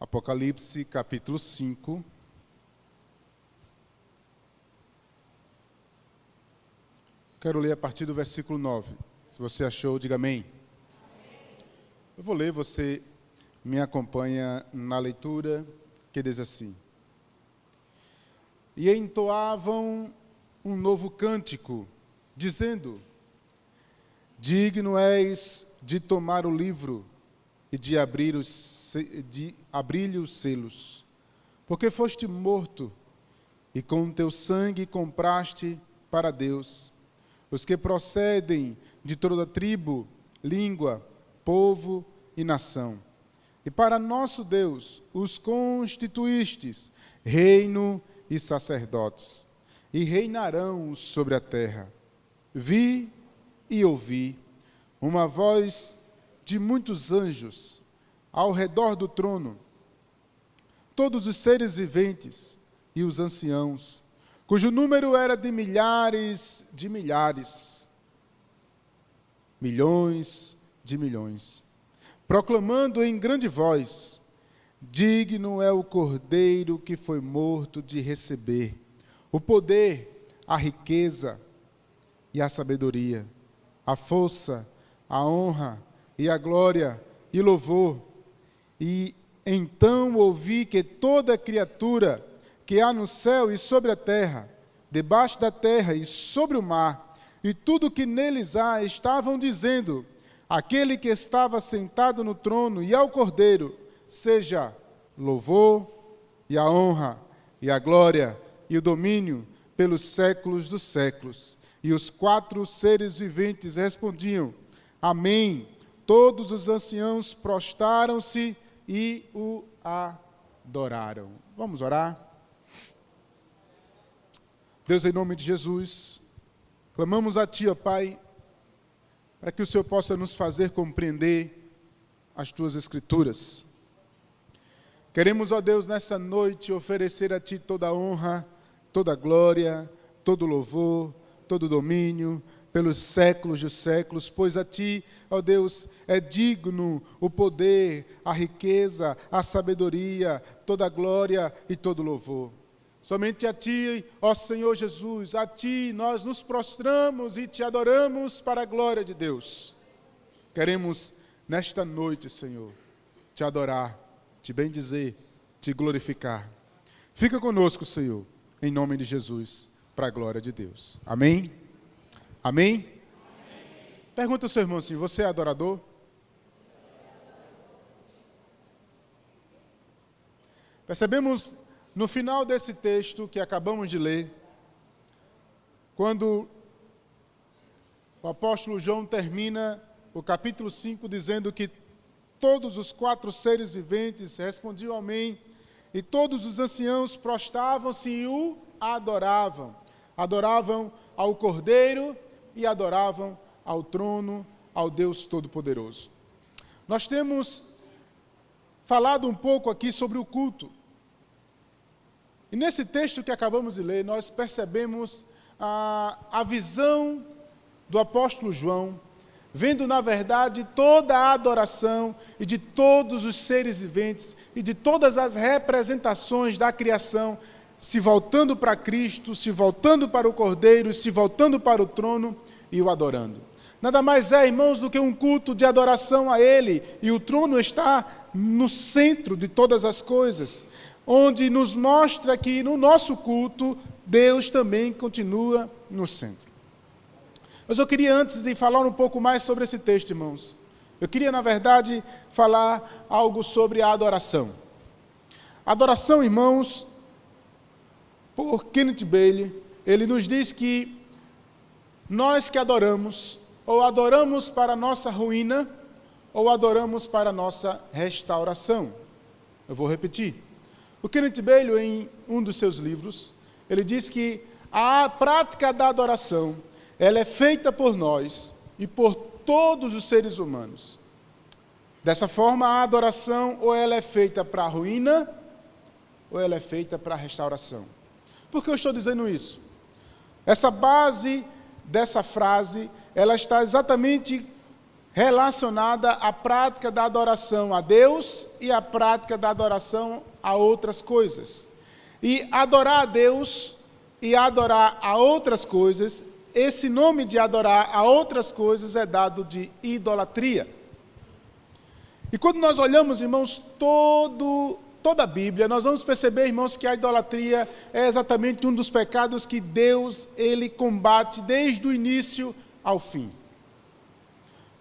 Apocalipse, capítulo 5. Quero ler a partir do versículo 9. Se você achou, diga amém. Eu vou ler, você me acompanha na leitura, que diz assim: E entoavam um novo cântico, dizendo: Digno és de tomar o livro e de abrir-lhe os selos, porque foste morto, e com teu sangue compraste para Deus os que procedem de toda tribo, língua, povo e nação. E para nosso Deus os constituístes reino e sacerdotes, e reinarão sobre a terra. Vi e ouvi uma voz de muitos anjos ao redor do trono, todos os seres viventes e os anciãos, cujo número era de milhares, milhões de milhões, proclamando em grande voz: Digno é o Cordeiro que foi morto de receber o poder, a riqueza e a sabedoria, a força, a honra e a glória e louvor. E então ouvi que toda criatura que há no céu e sobre a terra, debaixo da terra e sobre o mar, e tudo que neles há, estavam dizendo: Aquele que estava sentado no trono e ao Cordeiro, seja louvor e a honra e a glória e o domínio pelos séculos dos séculos. E os 4 seres viventes respondiam: Amém. Todos os anciãos prostraram-se e o adoraram. Vamos orar? Deus, em nome de Jesus, clamamos a Ti, ó Pai, para que o Senhor possa nos fazer compreender as Tuas Escrituras. Queremos, ó Deus, nessa noite oferecer a Ti toda a honra, toda a glória, todo o louvor, todo o domínio, pelos séculos dos séculos, pois a Ti, ó Deus, é digno o poder, a riqueza, a sabedoria, toda a glória e todo o louvor. Somente a Ti, ó Senhor Jesus, a Ti nós nos prostramos e Te adoramos para a glória de Deus. Queremos, nesta noite, Senhor, Te adorar, Te bendizer, Te glorificar. Fica conosco, Senhor, em nome de Jesus, para a glória de Deus. Amém? Amém? Amém. Pergunta ao seu irmão assim: você é adorador? Percebemos no final desse texto que acabamos de ler, quando o apóstolo João termina o capítulo 5 dizendo que todos os 4 seres viventes respondiam amém, e todos os anciãos prostravam-se e o adoravam. Adoravam ao Cordeiro e adoravam ao trono, ao Deus Todo-Poderoso. Nós temos falado um pouco aqui sobre o culto. E nesse texto que acabamos de ler, nós percebemos a visão do apóstolo João, vendo, na verdade, toda a adoração e de todos os seres viventes e de todas as representações da criação, se voltando para Cristo, se voltando para o Cordeiro, se voltando para o trono e o adorando. Nada mais é, irmãos, do que um culto de adoração a Ele, e o trono está no centro de todas as coisas, onde nos mostra que no nosso culto, Deus também continua no centro. Mas eu queria, antes de falar um pouco mais sobre esse texto, irmãos, eu queria, na verdade, falar algo sobre a adoração. Adoração, irmãos, por Kenneth Bailey, ele nos diz que nós que adoramos, ou adoramos para a nossa ruína, ou adoramos para a nossa restauração. Eu vou repetir. O Kenneth Bailey, em um dos seus livros, ele diz que a prática da adoração, ela é feita por nós e por todos os seres humanos. Dessa forma, a adoração ou ela é feita para a ruína, ou ela é feita para a restauração. Por que eu estou dizendo isso? Essa base dessa frase, ela está exatamente relacionada à prática da adoração a Deus e à prática da adoração a outras coisas. E adorar a Deus e adorar a outras coisas, esse nome de adorar a outras coisas é dado de idolatria. E quando nós olhamos, irmãos, toda a Bíblia, nós vamos perceber, irmãos, que a idolatria é exatamente um dos pecados que Deus, Ele combate desde o início ao fim.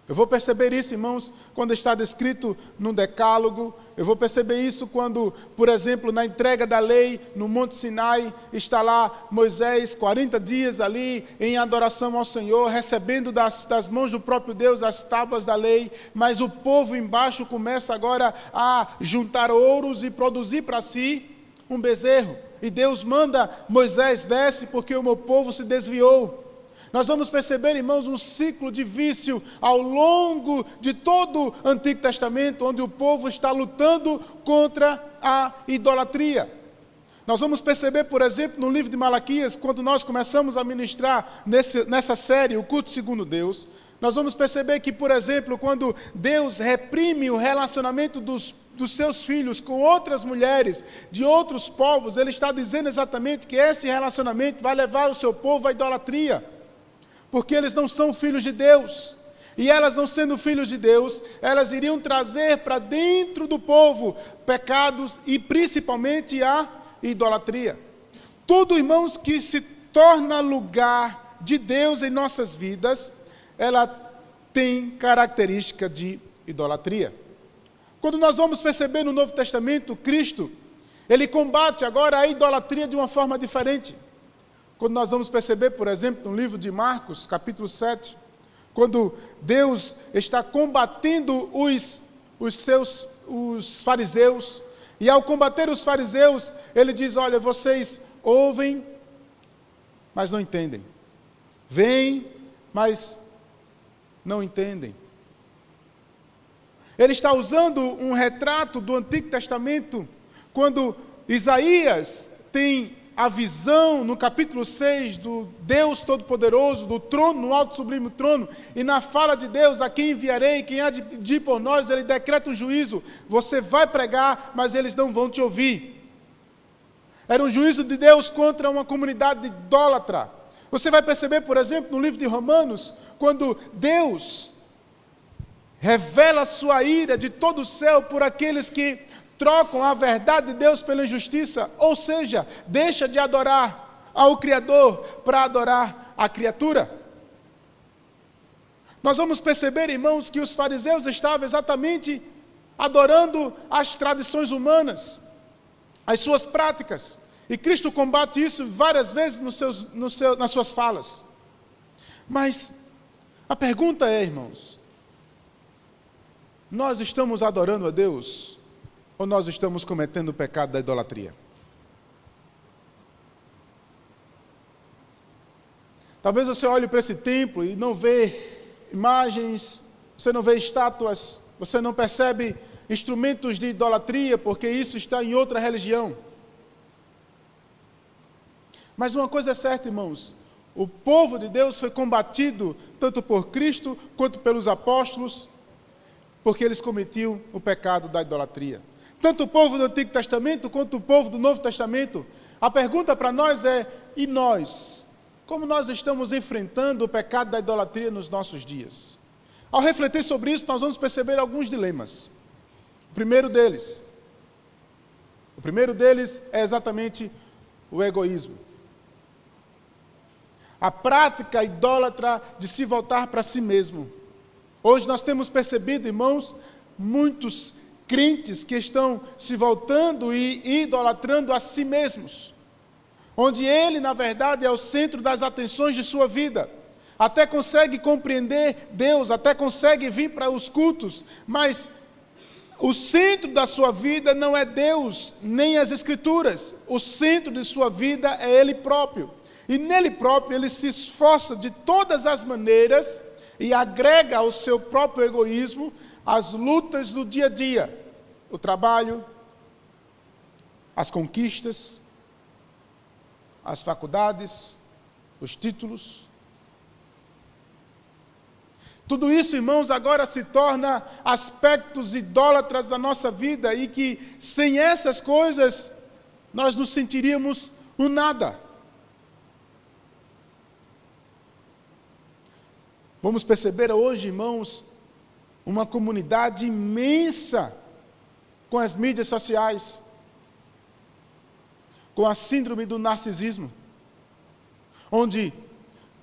Eu vou perceber isso, irmãos, quando está descrito no Decálogo. Eu vou perceber isso quando, por exemplo, na entrega da lei, no Monte Sinai, está lá Moisés, 40 dias ali, em adoração ao Senhor, recebendo das mãos do próprio Deus as tábuas da lei, mas o povo embaixo começa agora a juntar ouros e produzir para si um bezerro. E Deus manda Moisés, desce, porque o meu povo se desviou. Nós vamos perceber, irmãos, um ciclo de vício ao longo de todo o Antigo Testamento, onde o povo está lutando contra a idolatria. Nós vamos perceber, por exemplo, no livro de Malaquias, quando nós começamos a ministrar nessa série, o culto segundo Deus, nós vamos perceber que, por exemplo, quando Deus reprime o relacionamento dos seus filhos com outras mulheres de outros povos, Ele está dizendo exatamente que esse relacionamento vai levar o seu povo à idolatria. Porque eles não são filhos de Deus, e elas não sendo filhos de Deus, elas iriam trazer para dentro do povo pecados e principalmente a idolatria. Tudo, irmãos, que se torna lugar de Deus em nossas vidas, ela tem característica de idolatria. Quando nós vamos perceber no Novo Testamento, Cristo, Ele combate agora a idolatria de uma forma diferente. Quando nós vamos perceber, por exemplo, no livro de Marcos, capítulo 7, quando Deus está combatendo os fariseus, e ao combater os fariseus, Ele diz, olha, vocês ouvem, mas não entendem. Veem, mas não entendem. Ele está usando um retrato do Antigo Testamento, quando Isaías tem a visão no capítulo 6 do Deus Todo-Poderoso, do trono, no alto sublime trono, e na fala de Deus, a quem enviarei, quem há de ir por nós, Ele decreta um juízo, você vai pregar, mas eles não vão te ouvir. Era um juízo de Deus contra uma comunidade idólatra. Você vai perceber, por exemplo, no livro de Romanos, quando Deus revela a sua ira de todo o céu por aqueles que trocam a verdade de Deus pela injustiça, ou seja, deixa de adorar ao Criador para adorar a criatura. Nós vamos perceber, irmãos, que os fariseus estavam exatamente adorando as tradições humanas, as suas práticas, e Cristo combate isso várias vezes nas suas falas. Mas a pergunta é, irmãos, nós estamos adorando a Deus ou nós estamos cometendo o pecado da idolatria? Talvez você olhe para esse templo e não vê imagens, você não vê estátuas, você não percebe instrumentos de idolatria, porque isso está em outra religião. Mas uma coisa é certa, irmãos, o povo de Deus foi combatido tanto por Cristo quanto pelos apóstolos, porque eles cometiam o pecado da idolatria. Tanto o povo do Antigo Testamento quanto o povo do Novo Testamento. A pergunta para nós é, e nós? Como nós estamos enfrentando o pecado da idolatria nos nossos dias? Ao refletir sobre isso, nós vamos perceber alguns dilemas. O primeiro deles é exatamente o egoísmo. A prática idólatra de se voltar para si mesmo. Hoje nós temos percebido, irmãos, muitos crentes que estão se voltando e idolatrando a si mesmos, onde ele, na verdade, é o centro das atenções de sua vida. Até consegue compreender Deus, até consegue vir para os cultos, mas o centro da sua vida não é Deus, nem as Escrituras. O centro de sua vida é Ele próprio. E nele próprio ele se esforça de todas as maneiras e agrega ao seu próprio egoísmo as lutas do dia a dia, o trabalho, as conquistas, as faculdades, os títulos. Tudo isso, irmãos, agora se torna aspectos idólatras da nossa vida e que sem essas coisas nós nos sentiríamos o nada. Vamos perceber hoje, irmãos, uma comunidade imensa com as mídias sociais, com a síndrome do narcisismo, onde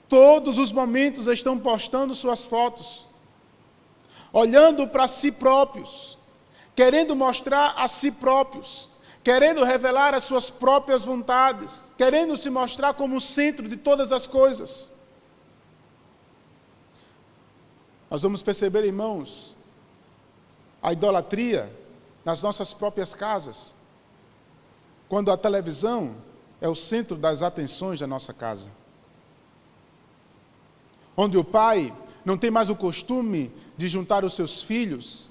todos os momentos estão postando suas fotos, olhando para si próprios, querendo mostrar a si próprios, querendo revelar as suas próprias vontades, querendo se mostrar como o centro de todas as coisas. Nós vamos perceber, irmãos, a idolatria nas nossas próprias casas, quando a televisão é o centro das atenções da nossa casa. Onde o pai não tem mais o costume de juntar os seus filhos,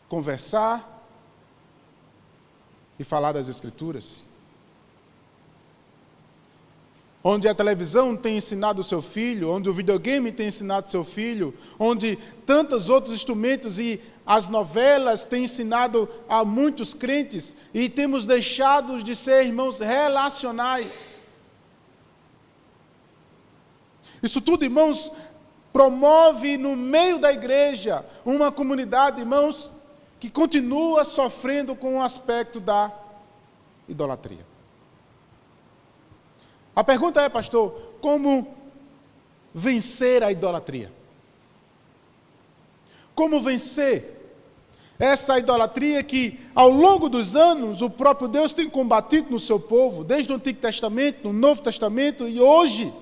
conversar e falar das Escrituras. Onde a televisão tem ensinado o seu filho, onde o videogame tem ensinado o seu filho, onde tantos outros instrumentos e as novelas têm ensinado a muitos crentes, e temos deixado de ser irmãos relacionais. Isso tudo, irmãos, promove no meio da igreja uma comunidade, irmãos, que continua sofrendo com o aspecto da idolatria. A pergunta é, pastor, como vencer a idolatria? Como vencer essa idolatria que, ao longo dos anos, o próprio Deus tem combatido no seu povo, desde o Antigo Testamento, no Novo Testamento e hoje?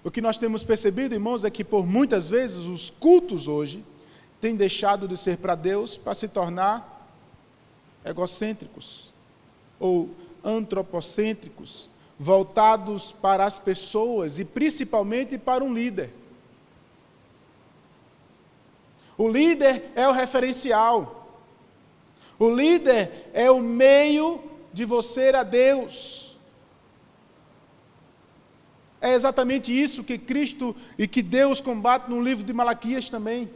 O que nós temos percebido, irmãos, é que por muitas vezes os cultos hoje têm deixado de ser para Deus para se tornar egocêntricos ou antropocêntricos, voltados para as pessoas e principalmente para um líder. O líder é o referencial. O líder é o meio de você a Deus. É exatamente isso que Cristo e que Deus combate no livro de Malaquias também.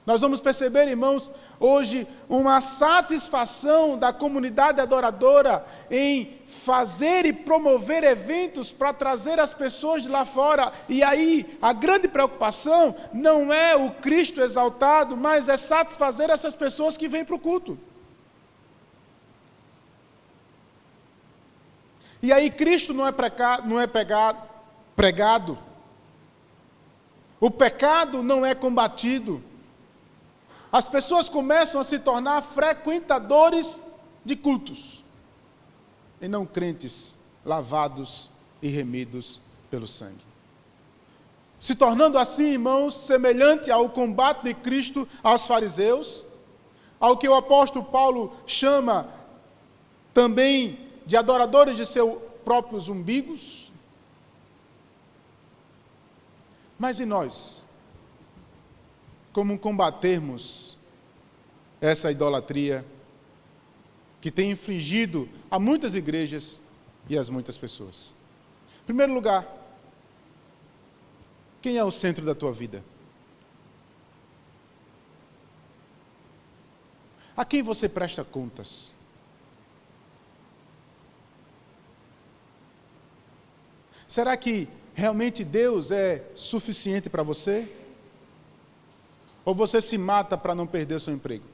Nós vamos perceber, irmãos, hoje uma satisfação da comunidade adoradora em fazer e promover eventos para trazer as pessoas de lá fora. E aí, a grande preocupação não é o Cristo exaltado, mas é satisfazer essas pessoas que vêm para o culto. E aí Cristo não é pregado. O pecado não é combatido. As pessoas começam a se tornar frequentadores de cultos, e não crentes lavados e remidos pelo sangue. Se tornando assim, irmãos, semelhante ao combate de Cristo aos fariseus, ao que o apóstolo Paulo chama também de adoradores de seus próprios umbigos. Mas e nós? Como combatermos essa idolatria que tem infligido a muitas igrejas e às muitas pessoas? Em primeiro lugar, quem é o centro da tua vida? A quem você presta contas? Será que realmente Deus é suficiente para você? Ou você se mata para não perder o seu emprego?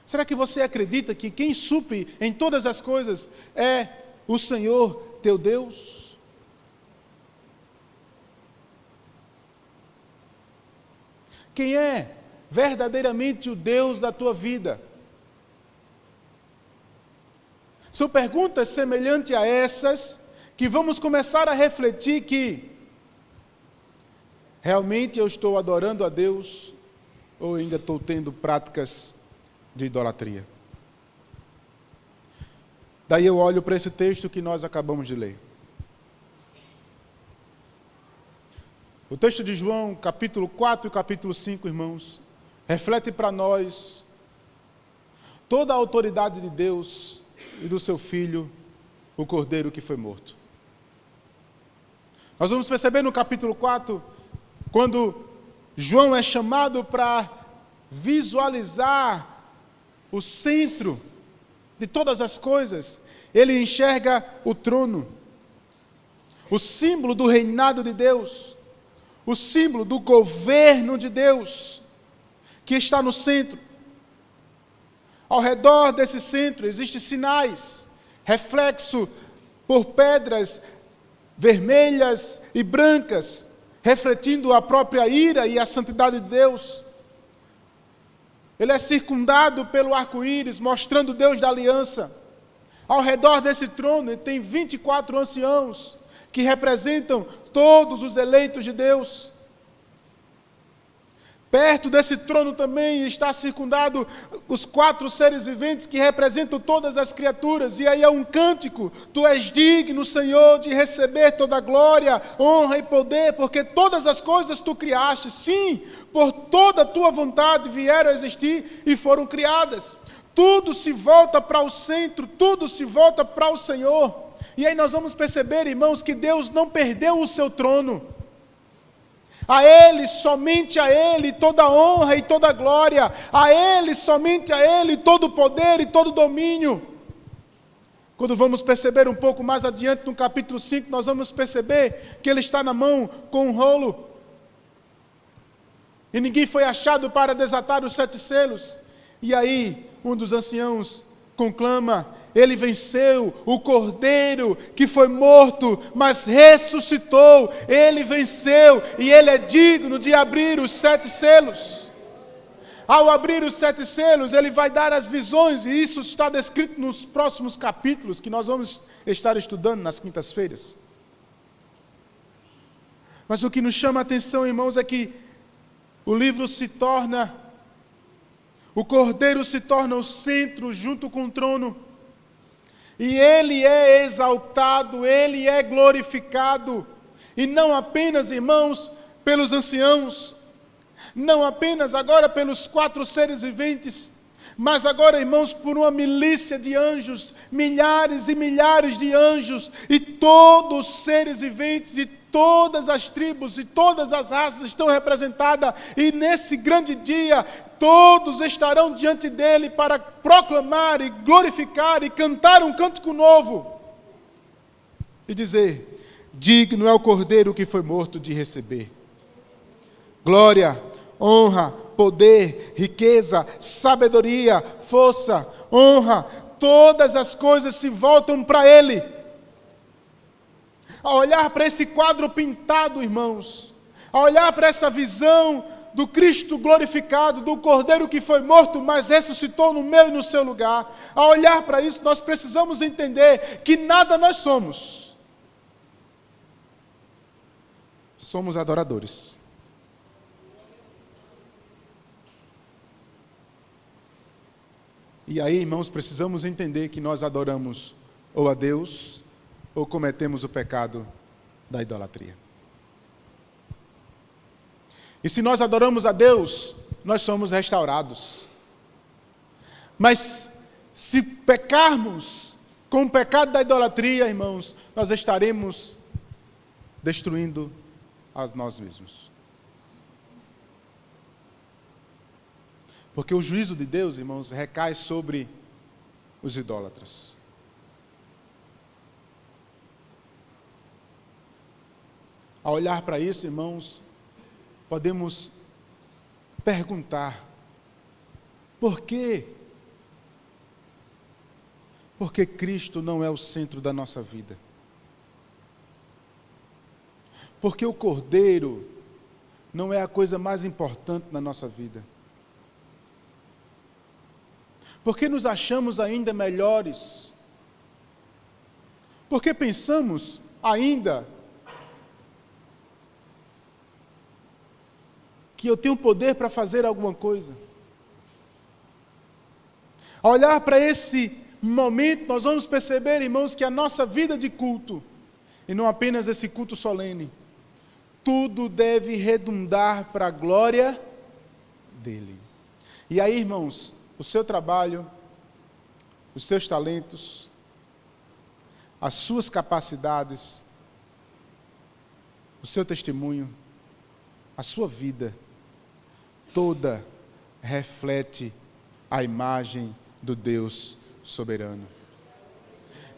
Será que você acredita que quem supre em todas as coisas é o Senhor teu Deus? Quem é verdadeiramente o Deus da tua vida? São perguntas semelhantes a essas que vamos começar a refletir que realmente eu estou adorando a Deus ou ainda estou tendo práticas de idolatria? Daí eu olho para esse texto que nós acabamos de ler. O texto de João, capítulo 4 e capítulo 5, irmãos, reflete para nós toda a autoridade de Deus e do seu Filho, o Cordeiro que foi morto. Nós vamos perceber no capítulo 4, quando João é chamado para visualizar o centro de todas as coisas, ele enxerga o trono, o símbolo do reinado de Deus, o símbolo do governo de Deus, que está no centro. Ao redor desse centro existem sinais, reflexo por pedras vermelhas e brancas, refletindo a própria ira e a santidade de Deus. Ele é circundado pelo arco-íris, mostrando Deus da aliança. Ao redor desse trono tem 24 anciãos, que representam todos os eleitos de Deus. Perto desse trono também está circundado os 4 seres viventes que representam todas as criaturas. E aí é um cântico: Tu és digno, Senhor, de receber toda a glória, honra e poder, porque todas as coisas Tu criaste. Sim, por toda a Tua vontade vieram a existir e foram criadas. Tudo se volta para o centro, tudo se volta para o Senhor. E aí nós vamos perceber, irmãos, que Deus não perdeu o seu trono. A Ele, somente a Ele, toda a honra e toda a glória. A Ele, somente a Ele, todo o poder e todo o domínio. Quando vamos perceber um pouco mais adiante, no capítulo 5, nós vamos perceber que Ele está na mão com um rolo. E ninguém foi achado para desatar os 7 selos. E aí, um dos anciãos conclama: Ele venceu o Cordeiro que foi morto, mas ressuscitou. Ele venceu e Ele é digno de abrir os 7 selos. Ao abrir os 7 selos, Ele vai dar as visões, e isso está descrito nos próximos capítulos, que nós vamos estar estudando nas quintas-feiras. Mas o que nos chama a atenção, irmãos, é que o livro se torna, o Cordeiro se torna o centro junto com o trono. E Ele é exaltado, Ele é glorificado. E não apenas, irmãos, pelos anciãos, não apenas agora pelos 4 seres viventes, mas agora, irmãos, por uma milícia de anjos, milhares e milhares de anjos, e todos os seres viventes, e todas as tribos e todas as raças estão representadas, e nesse grande dia, todos estarão diante dele para proclamar e glorificar e cantar um cântico novo, e dizer: digno é o Cordeiro que foi morto de receber glória, honra, poder, riqueza, sabedoria, força, honra, todas as coisas se voltam para Ele. Ao olhar para esse quadro pintado, irmãos, ao olhar para essa visão do Cristo glorificado, do Cordeiro que foi morto, mas ressuscitou no meu e no seu lugar, ao olhar para isso, nós precisamos entender que nada nós somos. Somos adoradores. E aí, irmãos, precisamos entender que nós adoramos ou a Deus, ou cometemos o pecado da idolatria. E se nós adoramos a Deus, nós somos restaurados. Mas se pecarmos com o pecado da idolatria, irmãos, nós estaremos destruindo a nós mesmos. Porque o juízo de Deus, irmãos, recai sobre os idólatras. Ao olhar para isso, irmãos, podemos perguntar: por quê? Porque Cristo não é o centro da nossa vida. Porque o Cordeiro não é a coisa mais importante na nossa vida. Porque nos achamos ainda melhores. Porque pensamos ainda que eu tenho poder para fazer alguma coisa. Ao olhar para esse momento, nós vamos perceber, irmãos, que a nossa vida de culto, e não apenas esse culto solene, tudo deve redundar para a glória dele. E aí, irmãos, o seu trabalho, os seus talentos, as suas capacidades, o seu testemunho, a sua vida, toda reflete a imagem do Deus soberano.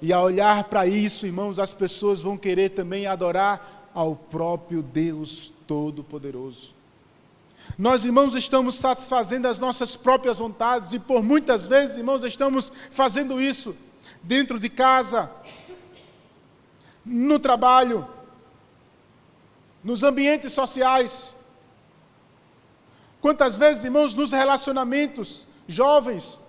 E ao olhar para isso, irmãos, as pessoas vão querer também adorar ao próprio Deus Todo-Poderoso. Nós, irmãos, estamos satisfazendo as nossas próprias vontades e por muitas vezes, irmãos, estamos fazendo isso dentro de casa, no trabalho, nos ambientes sociais. Quantas vezes, irmãos, nos relacionamentos, jovens,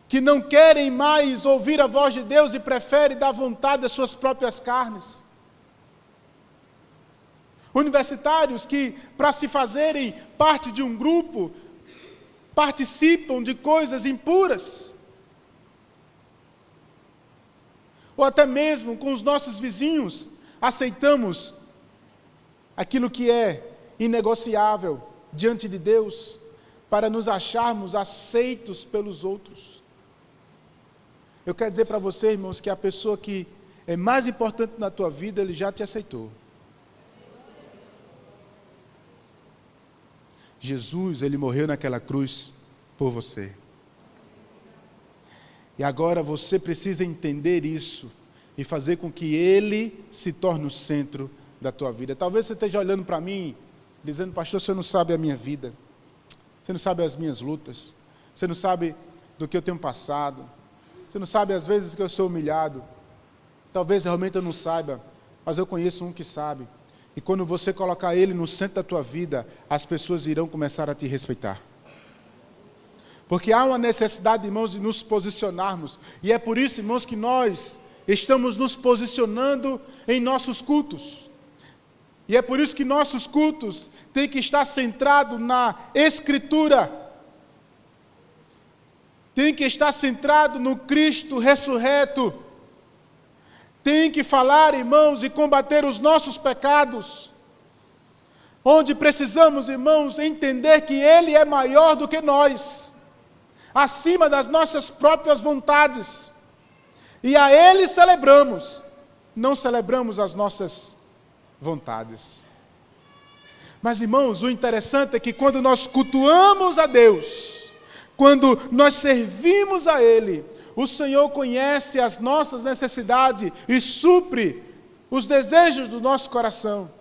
que não querem mais ouvir a voz de Deus e preferem dar vontade às suas próprias carnes. Universitários que, para se fazerem parte de um grupo, participam de coisas impuras. Ou até mesmo com os nossos vizinhos, aceitamos aquilo que é inegociável diante de Deus, para nos acharmos aceitos pelos outros. Eu quero dizer para você, irmãos, que a pessoa que é mais importante na tua vida, ele já te aceitou. Jesus, ele morreu naquela cruz por você. E agora você precisa entender isso e fazer com que ele se torne o centro da tua vida. Talvez você esteja olhando para mim, dizendo: pastor, você não sabe a minha vida, você não sabe as minhas lutas, você não sabe do que eu tenho passado, você não sabe as vezes que eu sou humilhado. Talvez realmente eu não saiba, mas eu conheço um que sabe. E quando você colocar ele no centro da tua vida, as pessoas irão começar a te respeitar. Porque há uma necessidade, irmãos, de nos posicionarmos. E é por isso, irmãos, que nós estamos nos posicionando em nossos cultos. E é por isso que nossos cultos têm que estar centrados na Escritura. Tem que estar centrado no Cristo ressurreto. Tem que falar, irmãos, e combater os nossos pecados. Onde precisamos, irmãos, entender que Ele é maior do que nós, acima das nossas próprias vontades. E a Ele celebramos, não celebramos as nossas vontades. Mas, irmãos, o interessante é que quando nós cultuamos a Deus, quando nós servimos a Ele, o Senhor conhece as nossas necessidades e supre os desejos do nosso coração.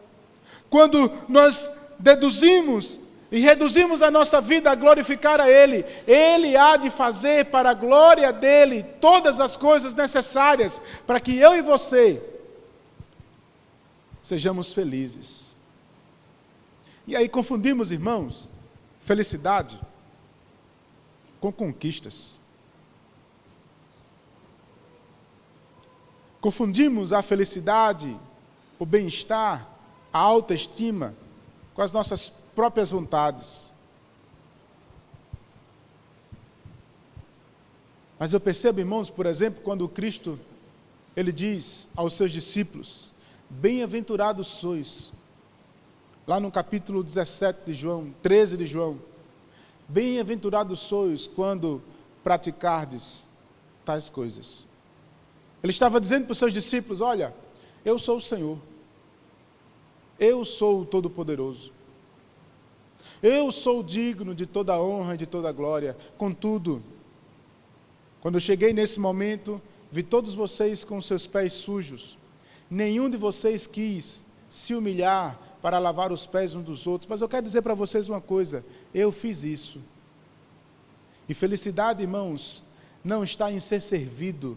Quando nós deduzimos e reduzimos a nossa vida a glorificar a Ele, Ele há de fazer para a glória dEle todas as coisas necessárias para que eu e você sejamos felizes. E aí confundimos, irmãos, felicidade com conquistas. Confundimos a felicidade, o bem-estar, a autoestima com as nossas próprias vontades. Mas eu percebo, irmãos, por exemplo, quando Cristo, Ele diz aos seus discípulos: bem-aventurados sois, lá no capítulo 17 de João, 13 de João, bem-aventurados sois quando praticardes tais coisas. Ele estava dizendo para os seus discípulos: olha, eu sou o Senhor, eu sou o Todo-Poderoso, eu sou digno de toda a honra e de toda a glória. Contudo, quando eu cheguei nesse momento, vi todos vocês com seus pés sujos, nenhum de vocês quis se humilhar para lavar os pés uns dos outros. Mas eu quero dizer para vocês uma coisa: eu fiz isso. E felicidade, irmãos, não está em ser servido,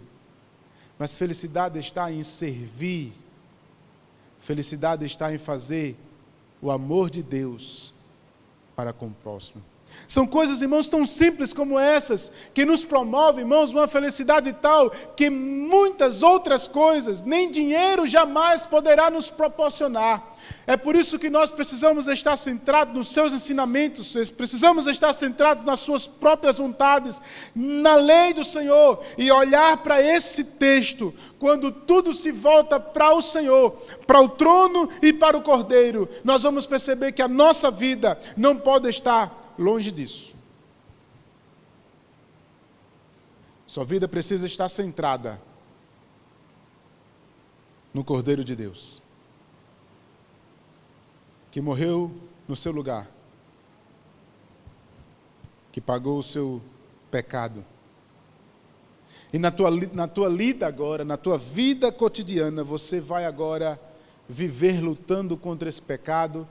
mas felicidade está em servir. Felicidade está em fazer o amor de Deus para com o próximo. São coisas, irmãos, tão simples como essas, que nos promovem, irmãos, uma felicidade tal, que muitas outras coisas, nem dinheiro jamais poderá nos proporcionar. É por isso que nós precisamos estar centrados nos seus ensinamentos, precisamos estar centrados nas suas próprias vontades, na lei do Senhor, e olhar para esse texto, quando tudo se volta para o Senhor, para o trono e para o Cordeiro, nós vamos perceber que a nossa vida não pode estar longe disso. Sua vida precisa estar centrada no Cordeiro de Deus. que morreu no seu lugar, que pagou o seu pecado. E na tua lida agora, na tua vida cotidiana, você vai agora viver lutando contra esse pecado.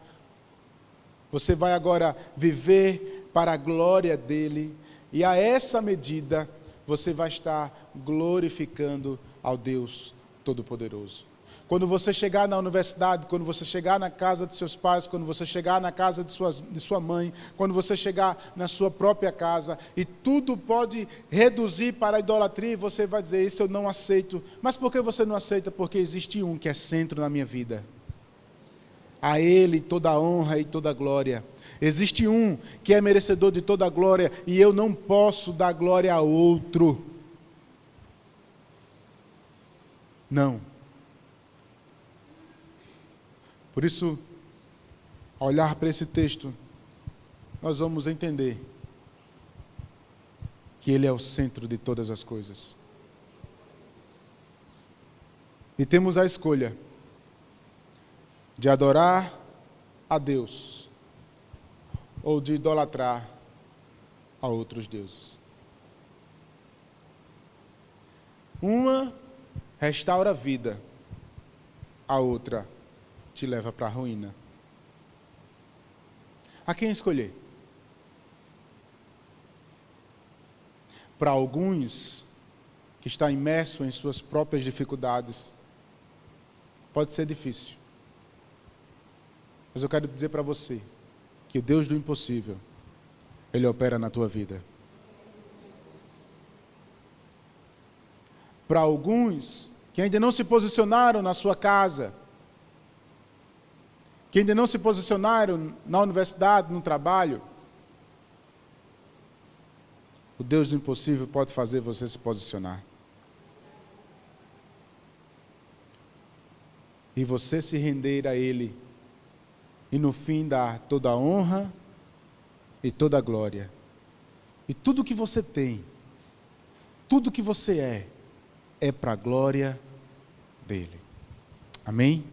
Você vai agora viver para a glória dele. E a essa medida, você vai estar glorificando ao Deus Todo-Poderoso. Quando você chegar na universidade, quando você chegar na casa de seus pais, quando você chegar na casa de sua mãe, quando você chegar na sua própria casa, e tudo pode reduzir para a idolatria, e você vai dizer, isso eu não aceito. Mas por que você não aceita? Porque existe um que é centro na minha vida. A Ele toda a honra e toda a glória. Existe um que é merecedor de toda a glória, e eu não posso dar glória a outro. Não. Por isso, ao olhar para esse texto, nós vamos entender que Ele é o centro de todas as coisas. E temos a escolha de adorar a Deus ou de idolatrar a outros deuses. Uma restaura a vida, a outra te leva para a ruína. A quem escolher? Para alguns que está imerso em suas próprias dificuldades, pode ser difícil. Mas eu quero dizer para você que o Deus do impossível, Ele opera na tua vida. Para alguns que ainda não se posicionaram na sua casa, que ainda não se posicionaram na universidade, no trabalho, o Deus do impossível pode fazer você se posicionar. E você se render a Ele, e no fim dar toda a honra e toda a glória. E tudo que você tem, tudo que você é para a glória dEle. Amém?